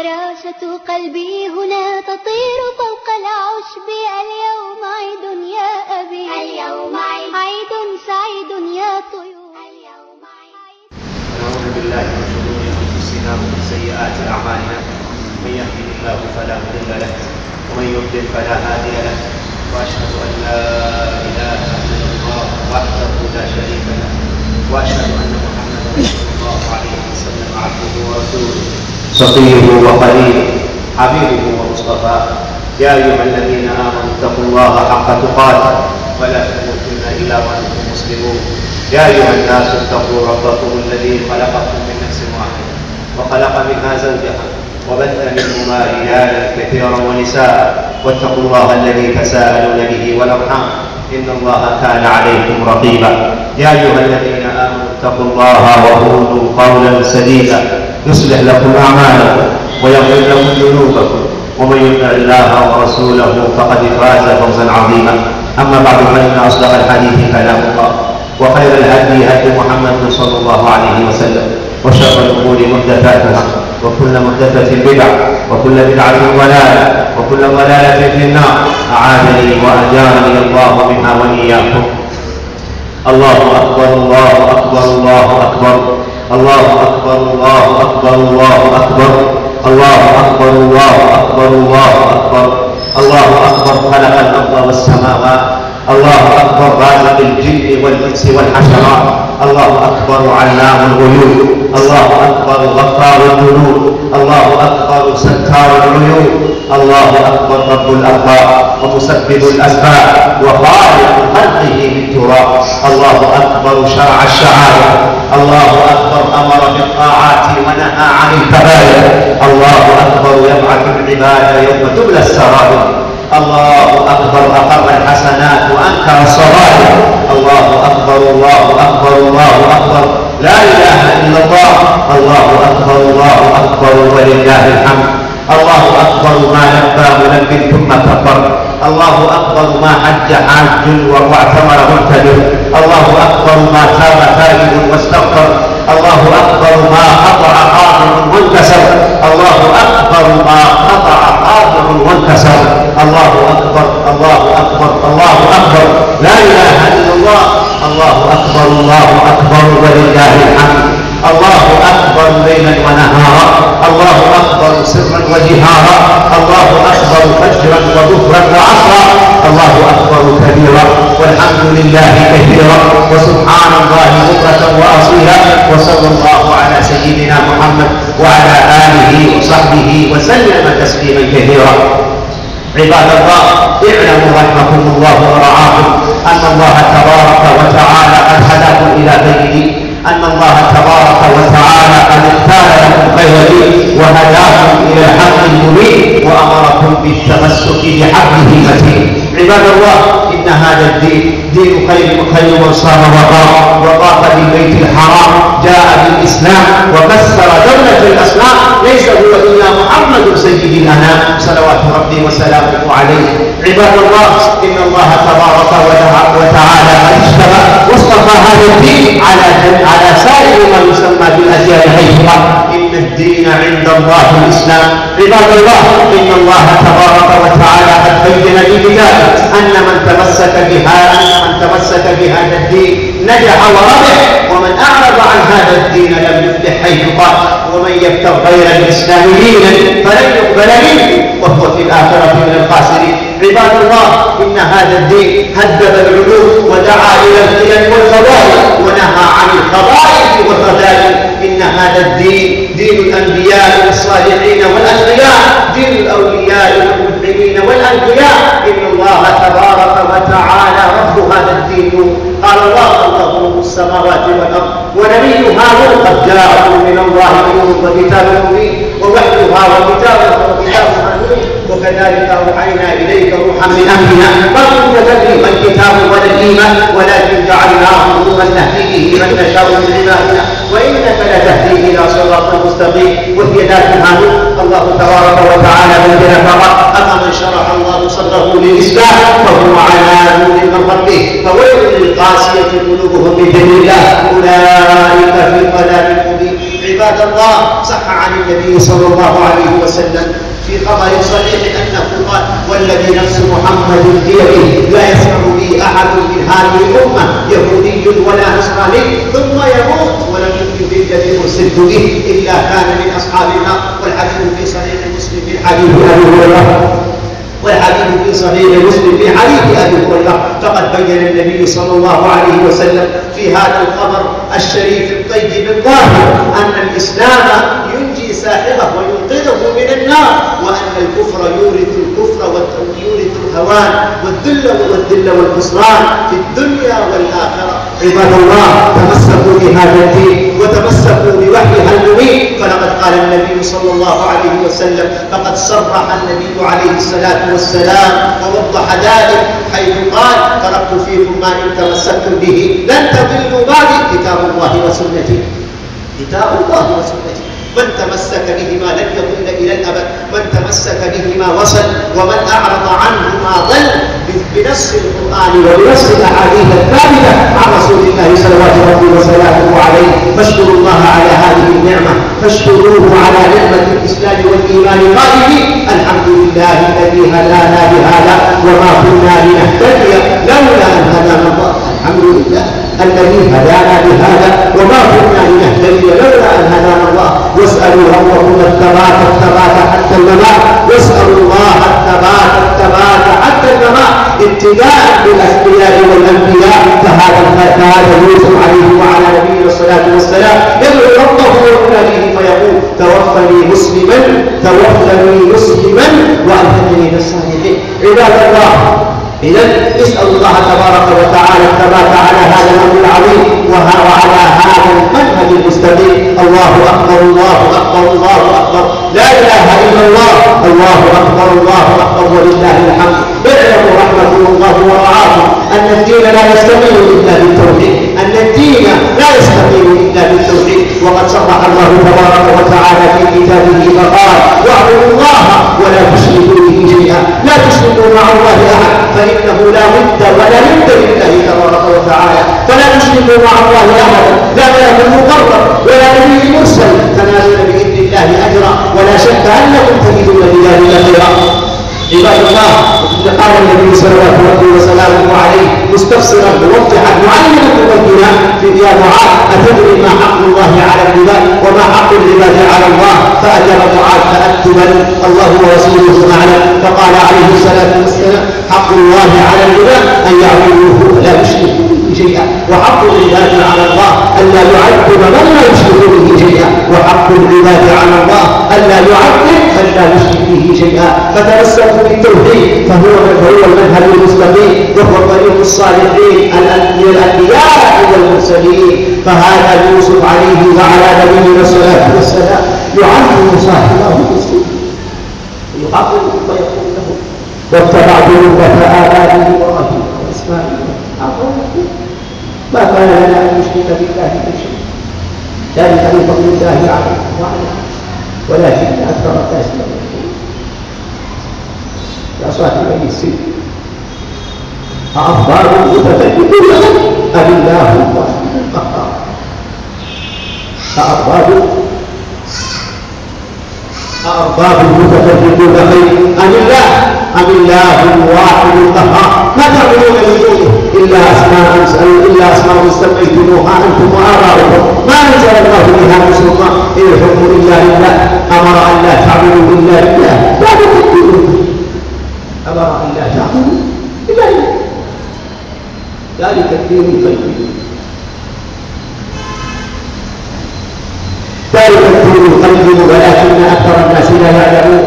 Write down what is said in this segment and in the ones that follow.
فراشة قلبي هنا تطير فوق العشب. اليوم عيد يا أبي، اليوم عيد سعيد يا طيور، اليوم عيد. نعوذ بالله من شرور أنفسنا ومن سيئات أعمالنا، من يهده الله فلا مضل له ومن يضلل فلا هادي له، وأشهد أن لا إله إلا الله وحده لا شريك له، وأشهد أن محمدا صلى الله عليه وسلم عبده ورسوله صفيه وخليله حبيبه ومصطفاه. يا أيها الذين آمنوا اتقوا الله حق تقاته ولا تموتن إلا وأنتم مسلمون. يا أيها الناس اتقوا ربكم الذي خلقكم من نفس واحدة وخلق منها زوجها وبث منهما رجالا كثيرا ونساء، واتقوا الله الذي تساءلون به والأرحام إن الله كان عليكم رقيبا. يا أيها الذين آمنوا اتقوا الله وقولوا قولا سديدا يصلح لكم أعمالكم ويغفر لكم ذنوبكم، ومن يطع الله ورسوله فقد فاز فوزا عظيما. أما بعد، فإن أصدق الحديث كلام الله، وخير الهدي هدي محمد صلى الله عليه وسلم، وشر الأمور محدثاتها، وكل محدثة بدعة، وكل بدعة ضلالة، وكل ضلالة في النار. أعاذني وأجارني الله منها وإياكم. الله أكبر الله أكبر الله أكبر الله أكبر الله أكبر الله أكبر الله أكبر الله أكبر الله أكبر الله أكبر خلق الأرض والسماوات. الله أكبر رازق الجن والإنس والحشرات. الله أكبر علام الغيوب. الله أكبر غفار الذنوب. الله أكبر ستار العيوب. الله أكبر رب الأرباب ومسبب الأسباب وخالق خلقه بالتراب. الله أكبر شرع الشعائر. الله أكبر أمر بالطاعات ونهى عن الكبائر. الله أكبر يبعث العباد يوم تبلى السرائر. الله أكبر أقر الحسنات وأنكر الصغائر. الله أكبر الله أكبر الله أكبر لا إله إلا الله. الله أكبر الله أكبر ولله الحمد. الله أكبر ما لبى ملب ثم كفر. الله أكبر ما حج حاج واعتمر معتمر. الله أكبر ما تاب تائب واستغفر. الله أكبر ما قطع قاطع وانكسر. الله أكبر ما قطع قاطع وانكسر. الله أكبر الله أكبر الله أكبر لا إله إلا الله. الله أكبر الله أكبر ولله الحمد. الله أكبر ليلا ونهارا. الله أكبر سرا وجهارا. الله أكبر فجرا وظهرا وعصرا. الله أكبر كبيرا والحمد لله كثيرا وسبحان الله بكرة وأصيلا. وصلى الله على سيدنا محمد وعلى آله وصحبه وسلم تسليما كثيرا. عباد الله، اعلموا رحمكم الله ورعاكم أن الله تبارك وتعالى قد هداكم إلى بينه، أن الله تبارك وتعالى قد اختار لكم خير دين وهداكم إلى الحق المبين وأمركم بالتمسك بحبله المتين. عباد الله، إن هذا الدين دين خير من صام وقام وطاف بالبيت الحرام، جاء بالإسلام وكسر دولة الأصنام. ليس هو إلا محمد سيد الأنام صلوات ربي وسلامه عليه. عباد الله، إن الله تبارك وتعالى قد اشتبه واصطفى هذا الدين على سائر ما يسمى بالأديان حيث قال إن الدين عند الله الإسلام. عباد الله، إن الله تبارك وتعالى قد بين بكتابه أن من تمسك بهذا الدين نجح وربح، ومن أعرض عن هذا الدين لم يفلح حيث قال ومن يبتغ غير الإسلام دينا فلن يقبل منه وهو في الآخرة من الخاسرين. عباد الله، إن هذا الدين هدب العلوم ودعا إلى القيم والفضائل ونهى عن الخبائث والرذائل. إن هذا الدين دين الأنبياء والصالحين والأتقياء، دين الأولياء والمؤمنين والأنبياء. إن الله تبارك وتعالى رب هذا الدين. قال الله رب السماوات والأرض ونبيها قد جاءكم من الله نور وكتاب مبين ووحيها وكتابها نور وكذلك أوحينا إليك روحا من أمرنا ما كنت تدري ما الكتاب ولا الإيمان ولكن جعلناه نورا نهدي به من نشاء من عبادنا وإنك لتهدي إلى صراط مستقيم وهي ذاتها نور. الله تبارك وتعالى بين فقط أفمن شرح الله صدره للإسلام فهو على نور من ربه فويل للقاسية قلوبهم بذكر الله أولئك في ضلال مبين. عباد الله، صح عن النبي صلى الله عليه وسلم في خبر صحيح أنه قال: والذي نفس محمد بيده لا يسمع بي أحد من هذه الأمة يهودي ولا نصراني ثم يموت ولم يؤمن بالذي أرسلت به إلا كان من أصحاب النار. والحديث في صحيح مسلم من حديث أبي هريرة فقد بين النبي صلى الله عليه وسلم في هذا الخبر الشريف الطيب الظاهر أن الإسلام ينجي صاحبه وينقذه من النار، وأن الكفر يورث الكفر ويورث الهوان والذل والخسران في الدنيا والآخرة. عباد الله، تمسكوا بهذا الدين وتمسكوا بوحيها المبين، فلقد قال النبي صلى الله عليه وسلم، فقد صرح النبي عليه الصلاة والسلام ووضح ذلك حيث قال: تركت فيكم ما إن تمسكتم به لن تضلوا بعدي كتاب الله وسنتي. كتاب الله وسنتي، من تمسك بهما لن يضل إلى الأبد، من تمسك بهما وصل، ومن أعرض عنهما ضل، بنص القرآن وبنص الأحاديث الثابتة عن رسول الله صلوات ربي وسلامه عليه. فاشكروا الله على هذه النعمة، فاشكروه على نعمة الإسلام والإيمان قائلين: الحمد لله الذي هدانا لهذا وما كنا لنهتدي لولا أن هدانا الله. الحمد لله الذي هدانا لهذا وما كنا لنهتدي لولا أن هدانا الله. واسألوا ربكم الثبات حتى الممات، واسألوا الله الثبات حتى الممات، ابتداء بالأنبياء والأنبياء. فهذا يوسف عليه وعلى نبينا الصلاة والسلام يدعو ربه ويناديه فيقول: توفني مسلما وألحقني بالصالحين. عباد الله، إذن اسأل الله تبارك وتعالى الثبات على هذا الأمر العظيم وعلى هذا المنهج المستقيم. الله أكبر الله أكبر الله أكبر، لا إله إلا الله، الله أكبر الله أكبر ولله الحمد. اعلموا رحمكم الله ورعاكم أن الدين لا يستقيم إلا بالتوحيد، وقد صرح الله تبارك وتعالى في كتابه فقال: واعبدوا الله ولا تشركوا به شيئا، لا تشركوا مع الله أحد، فإنه لا ود ولا ند لله تبارك وتعالى. فلا تشركوا مع الله أحدا، لا ملك مقرب ولا نبي مرسل تنالون بإذن الله أجرا، ولا شك أنكم تجدون بذلك خيرا. عباد الله، قال النبي صلوات الله وسلامه عليه مستفسرا موضحا معلما مبينا في يا معاذ: أتدري ما حق الله على العباد وما حق العباد على الله؟ فأجاب معاذ تأدبا: الله ورسوله أعلم. فقال عليه الصلاة والسلام: حق الله على العباد أن يعبدوه ولا يشركوا به شيئا، وحق العباد على الله ألا يعذب من لا يشرك به شيئا، وحق العباد على الله ألا يعذب من لا يشرك به شيئا. فتمسكوا بالتوحيد، فهو المنهج المستقيم، وهو طريق الصالحين من الأنبياء والمرسلين. فهذا يوسف عليه وعلى نبينا الصلاة والسلام يعلم صاحبه بالسوء، يخاطبه فيقول له: واتبعت ملة آبائه إبراهيم وإسماعيل ما كان لنا أن نشرك بالله من شيء، ذلك من فضل الله علينا وعلينا ولكن أكثر الناس لا يشركون. يا صاحبي السجن، أأخبار متفككون أم الله الواحد القهار؟ أأرباب متفككون خير أم الله الواحد القهار؟ ما تعبدون من دونه إلا أسماء سميتموها أنتم وآباؤكم ما أنزل الله بها من سلطان، إن الحكم إلا لله، أمر أن لا تعبدوا إلا لله، لا تكذبون، أمر أن لا تعبدوا إلا لله، ذلك الدين القيم. ولكن أكثر الناس لا يعلمون.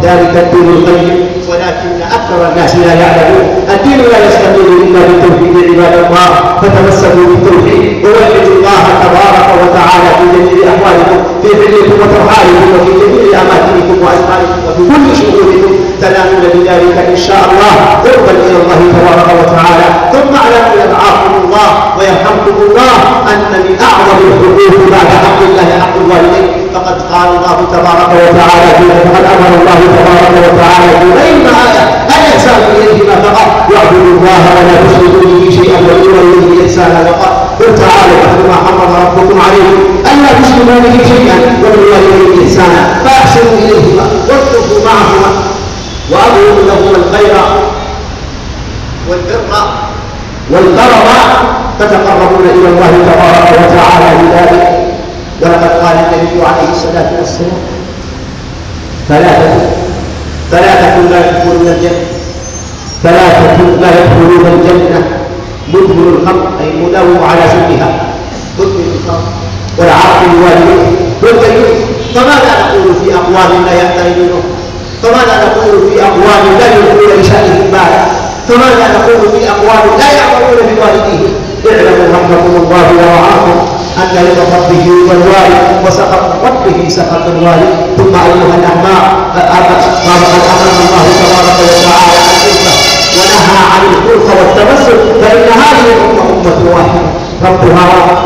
ذلك الدين القيم ولكن أكثر الناس لا يعلمون. الدين لا يستقيم إلا بالتوحيد عباد الله، فتمسكوا بالتوحيد ووحدوا الله تبارك وتعالى في جميع أحوالكم، في حلكم وترحالكم، وفي جميع أماكنكم وأزمانكم، وفي كل شؤونكم، تنالون بذلك إن شاء الله قربا إلى الله تبارك وتعالى. ثم اعلموا يرعاكم الله ويرحمكم الله أن من أعظم الحقوق بعد حق الله حق الوالدين. فقد قال الله تبارك وتعالى فقد أمر الله تبارك وتعالى في غير آية الإحسان إليهما فقط: واعبدوا الله ولا تشركوا به شيئا وبالوالدين إحسانا. وقال: قل تعالوا اتل ما حرم ربكم عليكم الا تشركوا به شيئا وبالوالدين احسانا فاحسنوا اليهما واتقوا معهما واظهروا لهما الخير والبر والكرم فتقربون الى الله تبارك وتعالى بذلك. ولقد قال النبي عليه الصلاه والسلام ثلاثه لا يدخلون الجنه مدمن الخمر اي مداوم على شربها مدمن الخمر والعاق لوالديه والديوث. فماذا نقول في اقوام لا يحترمونه؟ فماذا نقول في اقوام لا يلقون لشانهم بالا؟ فماذا نقول في اقوام لا يعملون بوالديهم؟ اعلموا رحمكم الله ورعاكم ان رضا ربه رضا الوالد وسخط ربه سخط الوالد. ثم ايها الاحباب قد امر الله تبارك وتعالى العزه ونهى عن الخلق والتمسك فان هذه الامه امه واحده ربها واحد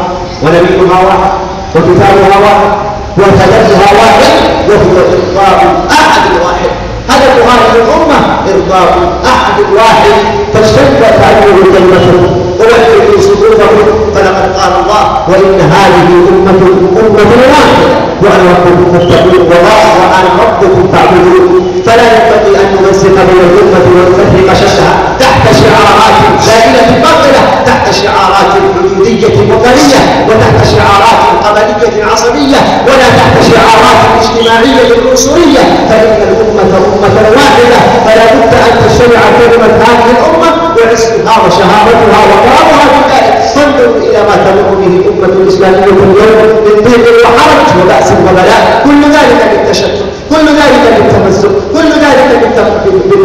ونبيها واحد وكتابها واحد وهدفها واحد وهو ارضاء احد واحد. هدف هذه الامه ارضاء احد واحد فاشتدت عنه كلمته ووحدوا صدورهم. فلقد قال الله وان هذه امه واحده وانا ربكم فاتقون وانا ربكم فاعبدون. فلا ينبغي ان نمزق بين الامه ونفرق شتها تحت شعارات زائله باطله، تحت شعارات حدوديه وطنيه وتحت شعارات قبليه عصبيه ولا تحت شعارات اجتماعيه عنصريه. فان الامه امه واحده فلا بد ان تجتمع كلمه هذه الامه وعزها وشهامتها وكرامها بالله. فانظروا الى ما تمر به الامه الاسلاميه اليوم من ضيق وحرج وباس وبلاء، كل ذلك بالتشتت، كل ذلك بالتمزق، كل ذلك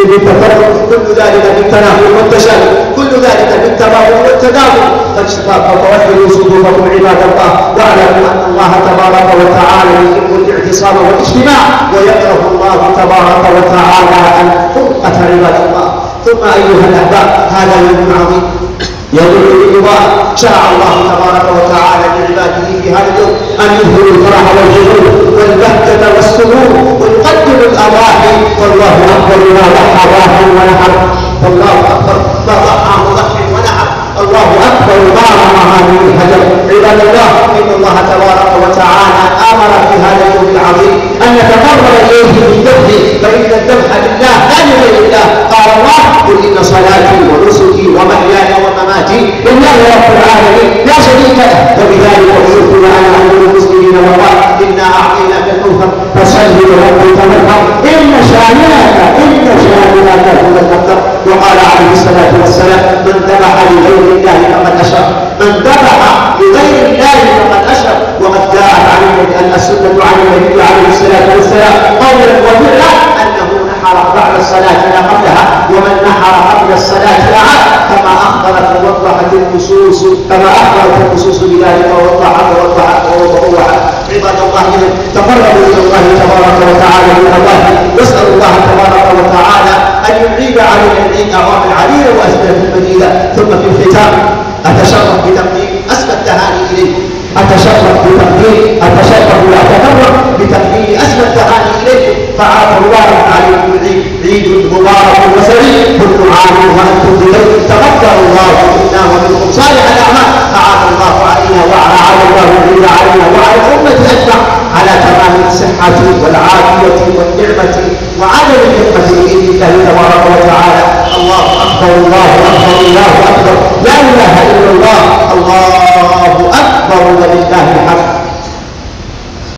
بالتفرق، كل ذلك بالتناقض والتشابه، كل ذلك بالتباغض والتدابر. فوحدوا صدوركم عباد الله واعلموا ان الله تبارك وتعالى يحب الاعتصام والاجتماع ويكره الله تبارك وتعالى الفرقه عباد الله. ثم ايها الاحباب هذا يوم عظيم يوم الإضاءة شرع الله تبارك وتعالى لعباده في هذا اليوم أن يظهروا الفرح والجنون والبهجة والسرور ويقدموا الأضاحي. فالله أكبر ما ضحى ضاح ونحر، فالله أكبر ما ضحى مضح ونحر، الله أكبر ما رمى من الهجر. عباد الله إن الله تبارك وتعالى أمر في هذا اليوم العظيم أن نتقرب إليه بالذبح فإن الذبح لله لا لغير الله. قال الله قل إن صلاتي ونسكي ومحياي ومماتي لله رب العالمين لا شريك له وبذلك أمرت وأنا أول المسلمين. والله إنا أعطيناك الكوثر فصل لربك وانحر إن شانئك هو الأبتر. وقال عليه الصلاة والسلام من ذبح لغير الله فقد أشرك، من ذبح لغير الله فقد أشرك. وقد جاءت عن السنة عن النبي عليه الصلاة والسلام قولا وفعلا أنه نحر بعد الصلاة لا قبلها ومن نحر قبل الصلاة أعاد كما أخبرت ووضحت النصوص بذلك ووضحت. عباد الله تقربوا إلى الله تبارك وتعالى بالأضاحي واسألوا الله تبارك وتعالى أن يعيد علينا العيد أعوام العديدة وأزمنة المدينة. ثم في الختام أتشرف بتقديم أزكى التهاني إليكم، أتشرف وأتفرغ بتقديم أزكى التهاني إليكم. فعاد مبارك عليكم العيد، عيد مبارك وسعيد كل عام وأنتم بخير. تقبل الله منا ومنكم صالح الأعمال. أعاد الله علينا وأعاد الله العيد علينا وعلى الأمة أجمع على تمام الصحة والعافية والنعمة وعدم النعمة بإذن الله تبارك وتعالى. الله أكبر الله أكبر الله أكبر.